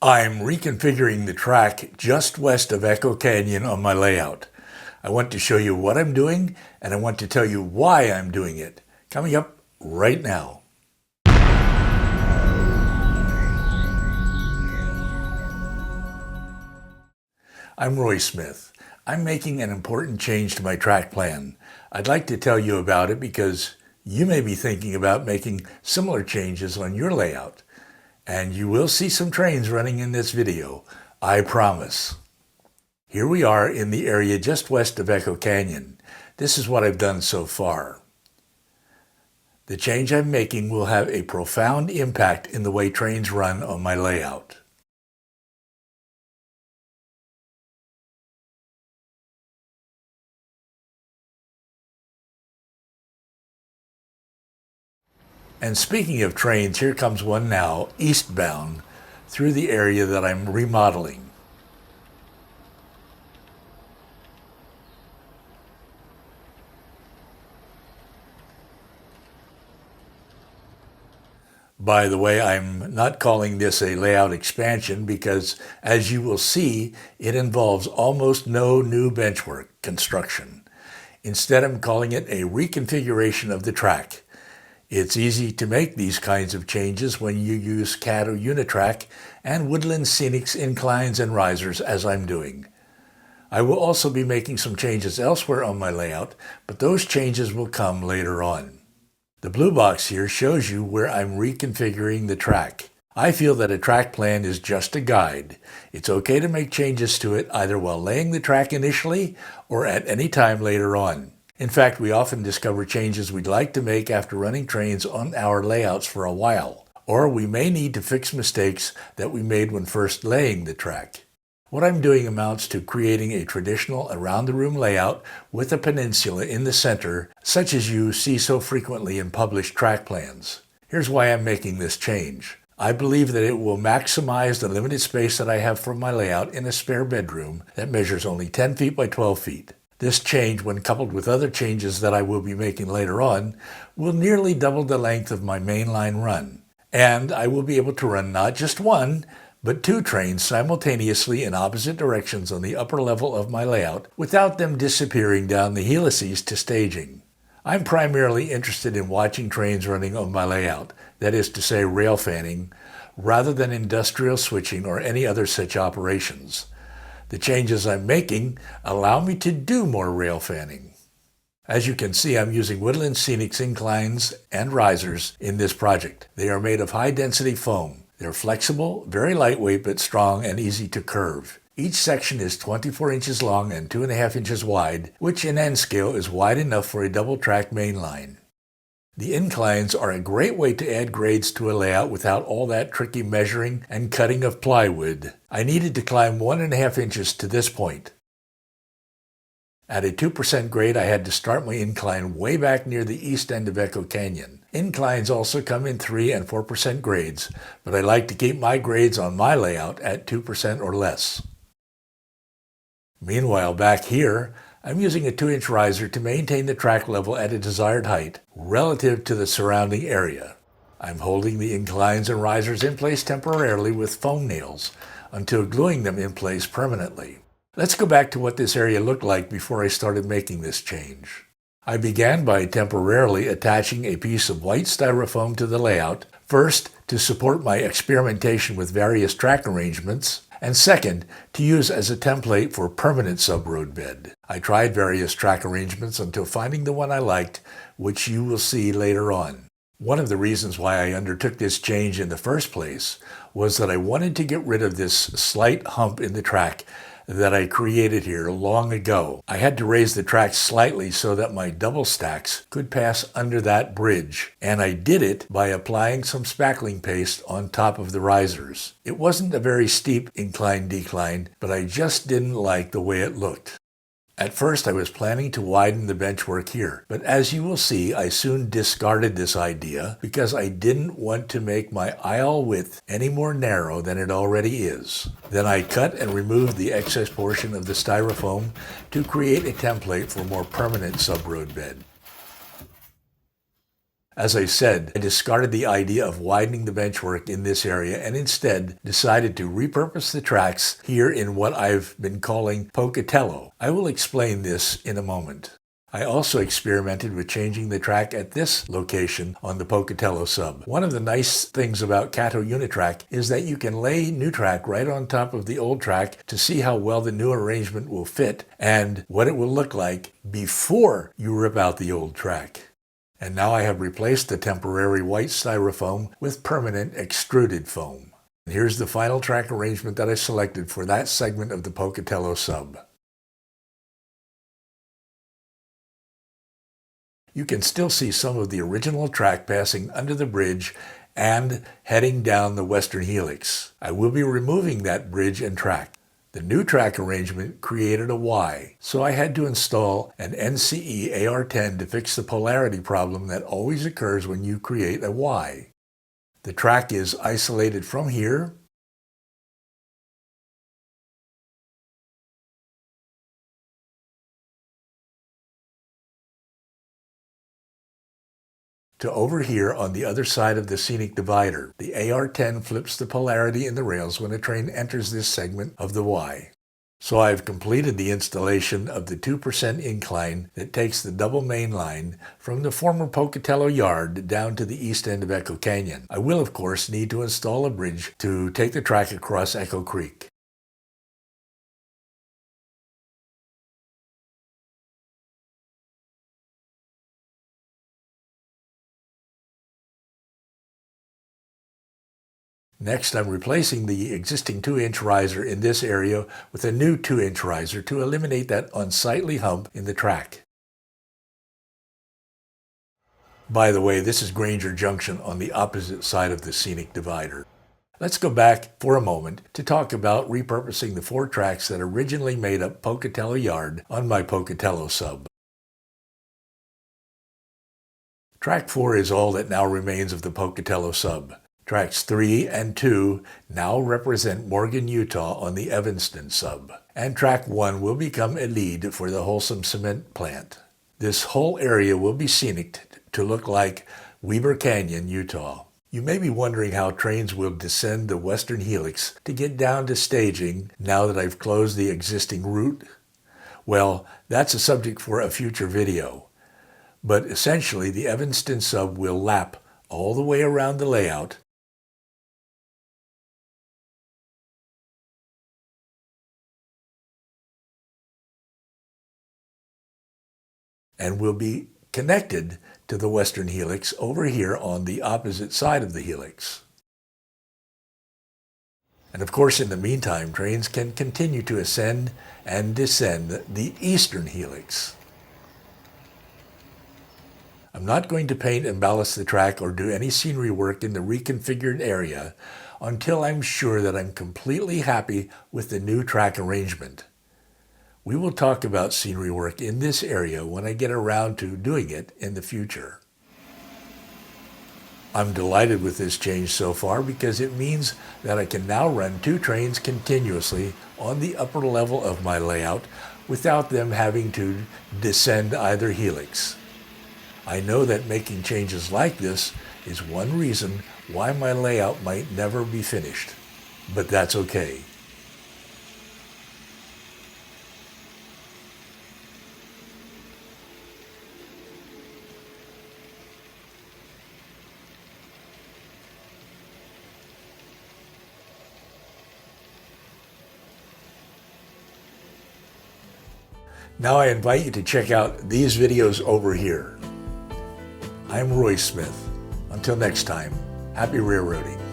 I'm reconfiguring the track just west of Echo Canyon on my layout. I want to show you what I'm doing, and I want to tell you why I'm doing it. Coming up right now. I'm Roy Smith. I'm making an important change to my track plan. I'd like to tell you about it because you may be thinking about making similar changes on your layout. And you will see some trains running in this video, I promise. Here we are in the area just west of Echo Canyon. This is what I've done so far. The change I'm making will have a profound impact in the way trains run on my layout. And speaking of trains, here comes one now, eastbound, through the area that I'm remodeling. By the way, I'm not calling this a layout expansion because, as you will see, it involves almost no new benchwork construction. Instead, I'm calling it a reconfiguration of the track. It's easy to make these kinds of changes when you use CAD or Unitrack and Woodland Scenic's inclines and risers as I'm doing. I will also be making some changes elsewhere on my layout, but those changes will come later on. The blue box here shows you where I'm reconfiguring the track. I feel that a track plan is just a guide. It's okay to make changes to it either while laying the track initially or at any time later on. In fact, we often discover changes we'd like to make after running trains on our layouts for a while, or we may need to fix mistakes that we made when first laying the track. What I'm doing amounts to creating a traditional around-the-room layout with a peninsula in the center, such as you see so frequently in published track plans. Here's why I'm making this change. I believe that it will maximize the limited space that I have for my layout in a spare bedroom that measures only 10 feet by 12 feet. This change, when coupled with other changes that I will be making later on, will nearly double the length of my mainline run. And I will be able to run not just one, but two trains simultaneously in opposite directions on the upper level of my layout without them disappearing down the helices to staging. I'm primarily interested in watching trains running on my layout, that is to say rail fanning, rather than industrial switching or any other such operations. The changes I'm making allow me to do more rail fanning. As you can see, I'm using Woodland Scenic's inclines and risers in this project. They are made of high-density foam. They're flexible, very lightweight, but strong and easy to curve. Each section is 24 inches long and 2.5 inches wide, which in end scale is wide enough for a double-track mainline. The inclines are a great way to add grades to a layout without all that tricky measuring and cutting of plywood. I needed to climb 1.5 inches to this point. At a 2% grade, I had to start my incline way back near the east end of Echo Canyon. Inclines also come in 3 and 4% grades, but I like to keep my grades on my layout at 2% or less. Meanwhile, back here, I'm using a 2-inch riser to maintain the track level at a desired height relative to the surrounding area. I'm holding the inclines and risers in place temporarily with foam nails until gluing them in place permanently. Let's go back to what this area looked like before I started making this change. I began by temporarily attaching a piece of white styrofoam to the layout, first to support my experimentation with various track arrangements, and second, to use as a template for permanent subroad bed. I tried various track arrangements until finding the one I liked, which you will see later on. One of the reasons why I undertook this change in the first place was that I wanted to get rid of this slight hump in the track that I created here long ago. I had to raise the track slightly so that my double stacks could pass under that bridge, and I did it by applying some spackling paste on top of the risers. It wasn't a very steep incline-decline, but I just didn't like the way it looked. At first, I was planning to widen the benchwork here, but as you will see, I soon discarded this idea because I didn't want to make my aisle width any more narrow than it already is. Then I cut and removed the excess portion of the styrofoam to create a template for more permanent subroad bed. As I said, I discarded the idea of widening the benchwork in this area and instead decided to repurpose the tracks here in what I've been calling Pocatello. I will explain this in a moment. I also experimented with changing the track at this location on the Pocatello sub. One of the nice things about Cato Unitrack is that you can lay new track right on top of the old track to see how well the new arrangement will fit and what it will look like before you rip out the old track. And now I have replaced the temporary white styrofoam with permanent extruded foam. And here's the final track arrangement that I selected for that segment of the Pocatello sub. You can still see some of the original track passing under the bridge and heading down the western helix. I will be removing that bridge and track. The new track arrangement created a Y, so I had to install an NCE AR10 to fix the polarity problem that always occurs when you create a Y. The track is isolated from here to over here on the other side of the scenic divider. The AR10 flips the polarity in the rails when a train enters this segment of the Y. So I've completed the installation of the 2% incline that takes the double main line from the former Pocatello yard down to the east end of Echo Canyon. I will, of course, need to install a bridge to take the track across Echo Creek. Next, I'm replacing the existing 2-inch riser in this area with a new 2-inch riser to eliminate that unsightly hump in the track. By the way, this is Granger Junction on the opposite side of the scenic divider. Let's go back for a moment to talk about repurposing the 4 tracks that originally made up Pocatello Yard on my Pocatello sub. Track 4 is all that now remains of the Pocatello sub. Tracks 3 and 2 now represent Morgan, Utah on the Evanston sub, and Track 1 will become a lead for the Wholesome Cement plant. This whole area will be scenic to look like Weber Canyon, Utah. You may be wondering how trains will descend the western helix to get down to staging now that I've closed the existing route. Well, that's a subject for a future video. But essentially, the Evanston sub will lap all the way around the layout and will be connected to the western helix over here on the opposite side of the helix. And of course, in the meantime, trains can continue to ascend and descend the eastern helix. I'm not going to paint and ballast the track or do any scenery work in the reconfigured area until I'm sure that I'm completely happy with the new track arrangement. We will talk about scenery work in this area when I get around to doing it in the future. I'm delighted with this change so far because it means that I can now run 2 trains continuously on the upper level of my layout without them having to descend either helix. I know that making changes like this is one reason why my layout might never be finished, but that's okay. Now I invite you to check out these videos over here. I'm Roy Smith. Until next time, happy railroading.